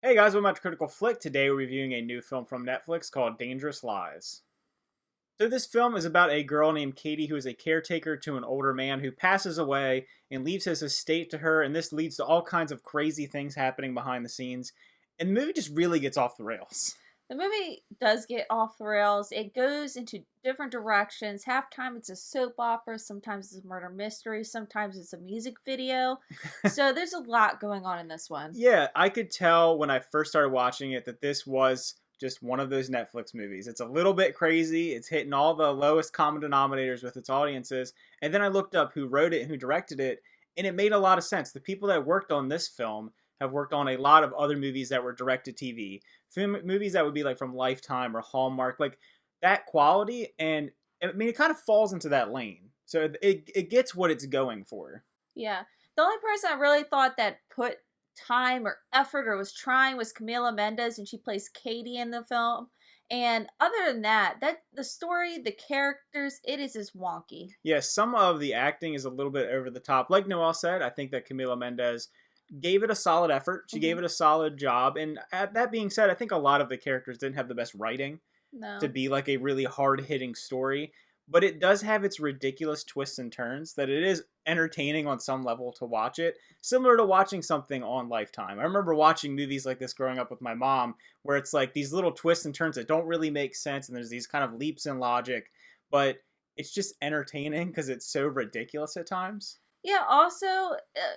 Hey guys, welcome back to Critical Flick. Today we're reviewing a new film from Netflix called Dangerous Lies. So this film is about a girl named Katie who is a caretaker to an older man who passes away and leaves his estate to her, and this leads to all kinds of crazy things happening behind the scenes. And the movie just really gets off the rails. The movie does get off the rails. It goes into different directions. Half time it's a soap opera, sometimes it's a murder mystery, sometimes it's a music video. So there's a lot going on in this one. Yeah, I could tell when I first started watching it that this was just one of those Netflix movies. It's a little bit crazy. It's hitting all the lowest common denominators with its audiences. And then I looked up who wrote it and who directed it, and it made a lot of sense. The people that worked on this film have worked on a lot of other movies that were direct-to-TV. Movies that would be like from Lifetime or Hallmark, like that quality. And I mean, it kind of falls into that lane. So it gets what it's going for. Yeah. The only person I really thought that put time or effort or was trying was Camila Mendes, and she plays Katie in the film. And other than that, the story, the characters, it is just wonky. Yeah, some of the acting is a little bit over the top. Like Noelle said, I think that Camila Mendes gave it a solid effort. She gave it a solid job. And that being said, I think a lot of the characters didn't have the best writing to be like a really hard-hitting story. But it does have its ridiculous twists and turns that it is entertaining on some level to watch it. Similar to watching something on Lifetime. I remember watching movies like this growing up with my mom, where it's like these little twists and turns that don't really make sense, and there's these kind of leaps in logic. But it's just entertaining because it's so ridiculous at times. Yeah, also,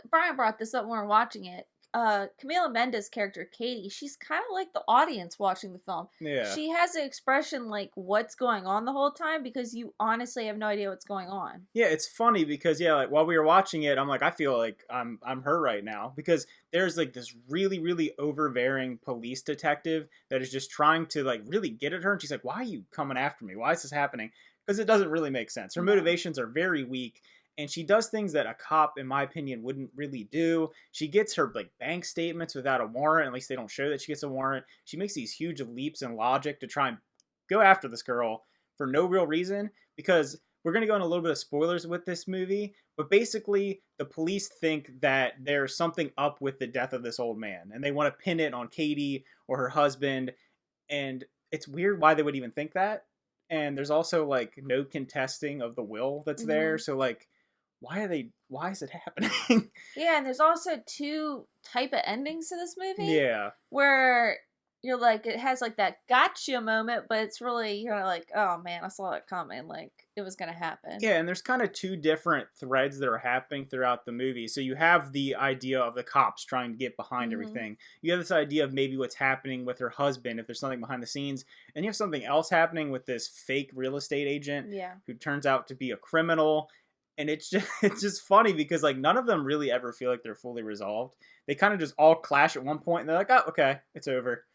Brian brought this up when we were watching it. Camila Mendes' character, Katie, she's kind of like the audience watching the film. Yeah. She has an expression like what's going on the whole time because you honestly have no idea what's going on. Yeah, it's funny because, yeah, like while we were watching it, I'm like, I feel like I'm her right now because there's like this really, really overbearing police detective that is just trying to like really get at her. And she's like, why are you coming after me? Why is this happening? Because it doesn't really make sense. Her motivations are very weak. And she does things that a cop, in my opinion, wouldn't really do. She gets her like bank statements without a warrant. At least they don't show that she gets a warrant. She makes these huge leaps in logic to try and go after this girl for no real reason. Because we're going to go in a little bit of spoilers with this movie. But basically, the police think that there's something up with the death of this old man. And they want to pin it on Katie or her husband. And it's weird why they would even think that. And there's also like no contesting of the will that's there. So like, why is it happening? Yeah, and there's also two type of endings to this movie. Yeah. Where you're like, it has like that gotcha moment, but it's really, you're like, oh man, I saw it coming. Like, it was going to happen. Yeah, and there's kind of two different threads that are happening throughout the movie. So you have the idea of the cops trying to get behind everything. You have this idea of maybe what's happening with her husband, if there's something behind the scenes. And you have something else happening with this fake real estate agent who turns out to be a criminal. And it's just funny because like none of them really ever feel like they're fully resolved. They kind of just all clash at one point and they're like, oh, okay, it's over.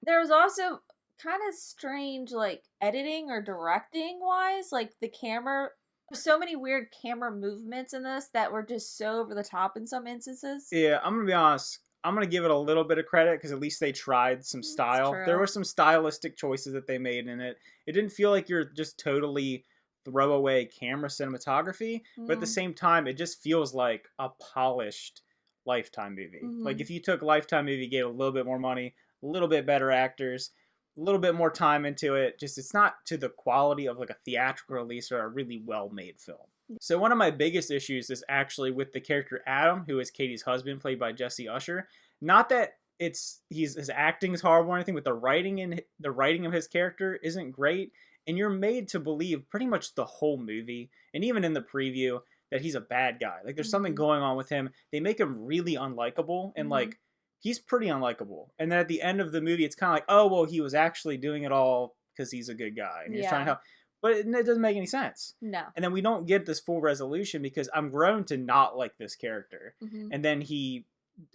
There was also kind of strange like editing or directing wise, like the camera. So many weird camera movements in this that were just so over the top in some instances. Yeah, I'm going to be honest. I'm going to give it a little bit of credit because at least they tried some style. There were some stylistic choices that they made in it. It didn't feel like you're just totally throwaway camera cinematography, but at the same time it just feels like a polished Lifetime movie. Like if you took Lifetime movie, gave a little bit more money, a little bit better actors, a little bit more time into it, just it's not to the quality of like a theatrical release or a really well-made film. So one of my biggest issues is actually with the character Adam, who is Katie's husband, played by Jesse Usher. Not that his acting is horrible or anything, but the writing of his character isn't great. And you're made to believe pretty much the whole movie, and even in the preview, that he's a bad guy. Like, there's something going on with him. They make him really unlikable, and, like, he's pretty unlikable. And then at the end of the movie, it's kind of like, oh, well, he was actually doing it all because he's a good guy, and he's trying to help. But it doesn't make any sense. No. And then we don't get this full resolution because I'm grown to not like this character. And then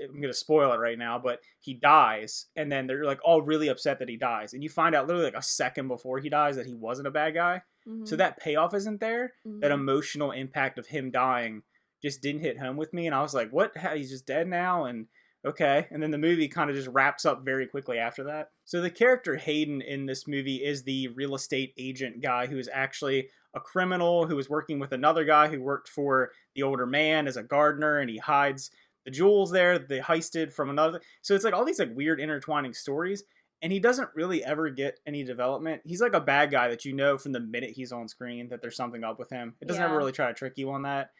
I'm going to spoil it right now, but he dies, and then they're like all really upset that he dies. And you find out literally like a second before he dies that he wasn't a bad guy. So that payoff isn't there. That emotional impact of him dying just didn't hit home with me. And I was like, what? He's just dead now? And okay. And then the movie kind of just wraps up very quickly after that. So the character Hayden in this movie is the real estate agent guy who is actually a criminal who was working with another guy who worked for the older man as a gardener, and he hides the jewels there they heisted from another. So it's like all these like weird intertwining stories, and he doesn't really ever get any development. He's like a bad guy that you know from the minute he's on screen that there's something up with him. It doesn't ever really try to trick you on that.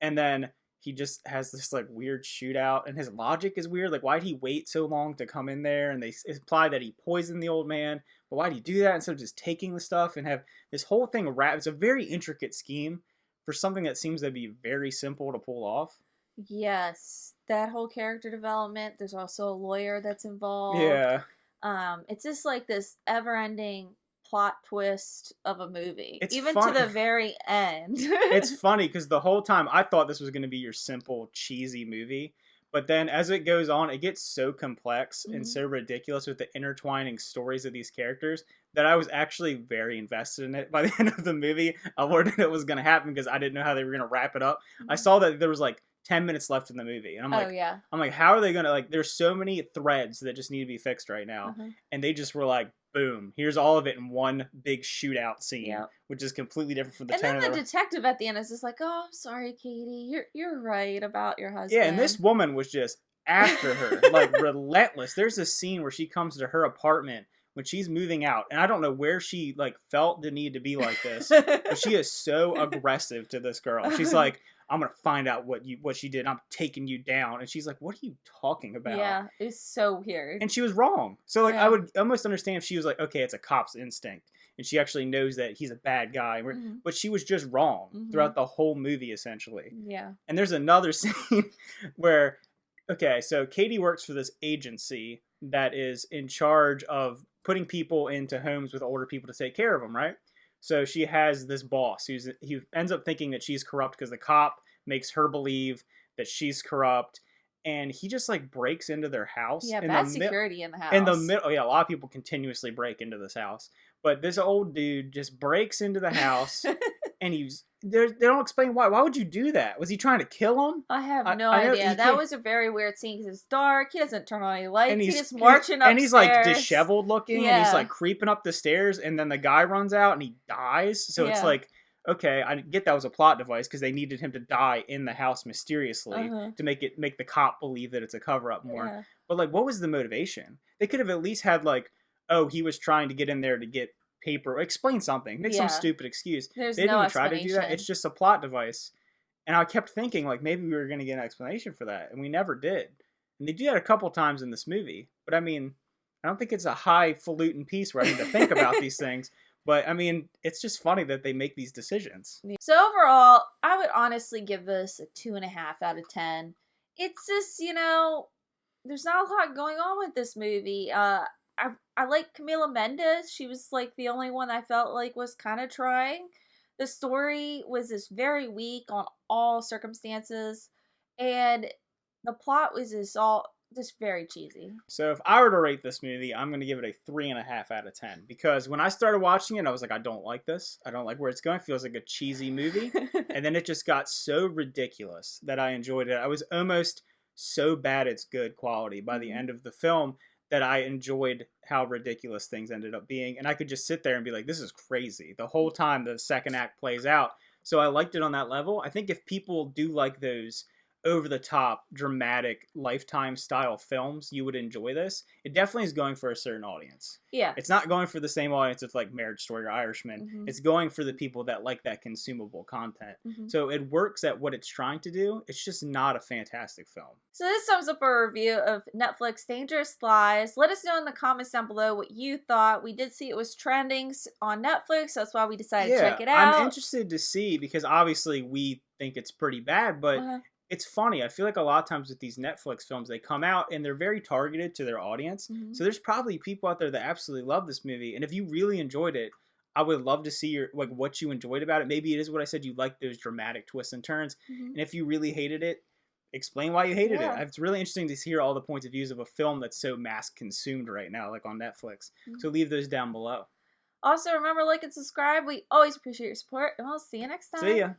And then he just has this like weird shootout, and his logic is weird. Like, why'd he wait so long to come in there? And they imply that he poisoned the old man, but why'd he do that instead of just taking the stuff and have this whole thing wrapped? It's a very intricate scheme for something that seems to be very simple to pull off. Yes, that whole character development. There's also a lawyer that's involved. Yeah. It's just like this ever-ending plot twist of a movie, It's even fun. to the very end. It's funny because the whole time I thought this was going to be your simple, cheesy movie. But then as it goes on, it gets so complex and so ridiculous with the intertwining stories of these characters that I was actually very invested in it by the end of the movie. I learned it was going to happen because I didn't know how they were going to wrap it up. I saw that there was like 10 minutes left in the movie. And I'm like, how are they going to, like, there's so many threads that just need to be fixed right now. And they just were like, boom, here's all of it in one big shootout scene, which is completely different from the tone. And then the detective at the end is just like, oh, I'm sorry, Katie, you're right about your husband. Yeah, and this woman was just after her, like relentless. There's a scene where she comes to her apartment when she's moving out, and I don't know where she like felt the need to be like this, but she is so aggressive to this girl. She's like, I'm gonna find out what she did. I'm taking you down. And she's like, what are you talking about? Yeah, it's so weird. And she was wrong. So like, I would almost understand if she was like, okay, it's a cop's instinct, and she actually knows that he's a bad guy. But she was just wrong throughout the whole movie, essentially. Yeah. And there's another scene where, okay, so Katie works for this agency that is in charge of putting people into homes with older people to take care of them, right? So she has this boss he ends up thinking that she's corrupt because the cop makes her believe that she's corrupt, and he just like breaks into their house. Yeah, bad security in the house. In the middle, yeah, a lot of people continuously break into this house, but this old dude just breaks into the house, and they don't explain why. Why would you do that? Was he trying to kill him? I have no idea. That was a very weird scene because it's dark. He doesn't turn on any lights. And he's just marching upstairs. And he's like disheveled looking, and he's like creeping up the stairs, and then the guy runs out and he dies. So it's like, okay, I get that was a plot device because they needed him to die in the house mysteriously to make the cop believe that it's a cover up more. Yeah. But like, what was the motivation? They could have at least had like, oh, he was trying to get in there to get paper, explain something, make some stupid excuse. They didn't try to do that. It's just a plot device. And I kept thinking like maybe we were going to get an explanation for that, and we never did. And they do that a couple times in this movie, but I mean, I don't think it's a highfalutin piece where I need to think about these things. But I mean, it's just funny that they make these decisions. So overall, I would honestly give this a 2.5 out of 10. It's just, there's not a lot going on with this movie. I like Camila Mendes. She was like the only one I felt like was kind of trying. The story was just very weak on all circumstances, and the plot was just very cheesy. So if I were to rate this movie, I'm going to give it a 3.5 out of 10 because when I started watching it, I was like, I don't like this. I don't like where it's going. It feels like a cheesy movie. And then it just got so ridiculous that I enjoyed it. I was almost so bad it's good quality by the end of the film that I enjoyed how ridiculous things ended up being. And I could just sit there and be like, this is crazy. The whole time the second act plays out. So I liked it on that level. I think if people do like those over-the-top, dramatic, Lifetime-style films, you would enjoy this. It definitely is going for a certain audience. Yeah. It's not going for the same audience as like Marriage Story or Irishman. It's going for the people that like that consumable content. So it works at what it's trying to do. It's just not a fantastic film. So this sums up our review of Netflix Dangerous Lies. Let us know in the comments down below what you thought. We did see it was trending on Netflix. So that's why we decided to check it out. I'm interested to see because obviously we think it's pretty bad, but it's funny. I feel like a lot of times with these Netflix films, they come out and they're very targeted to their audience. So there's probably people out there that absolutely love this movie. And if you really enjoyed it, I would love to see what you enjoyed about it. Maybe it is what I said. You like those dramatic twists and turns. And if you really hated it, explain why you hated it. It's really interesting to hear all the points of views of a film that's so mass consumed right now, like on Netflix. So leave those down below. Also, remember, like and subscribe. We always appreciate your support, and we'll see you next time. See ya.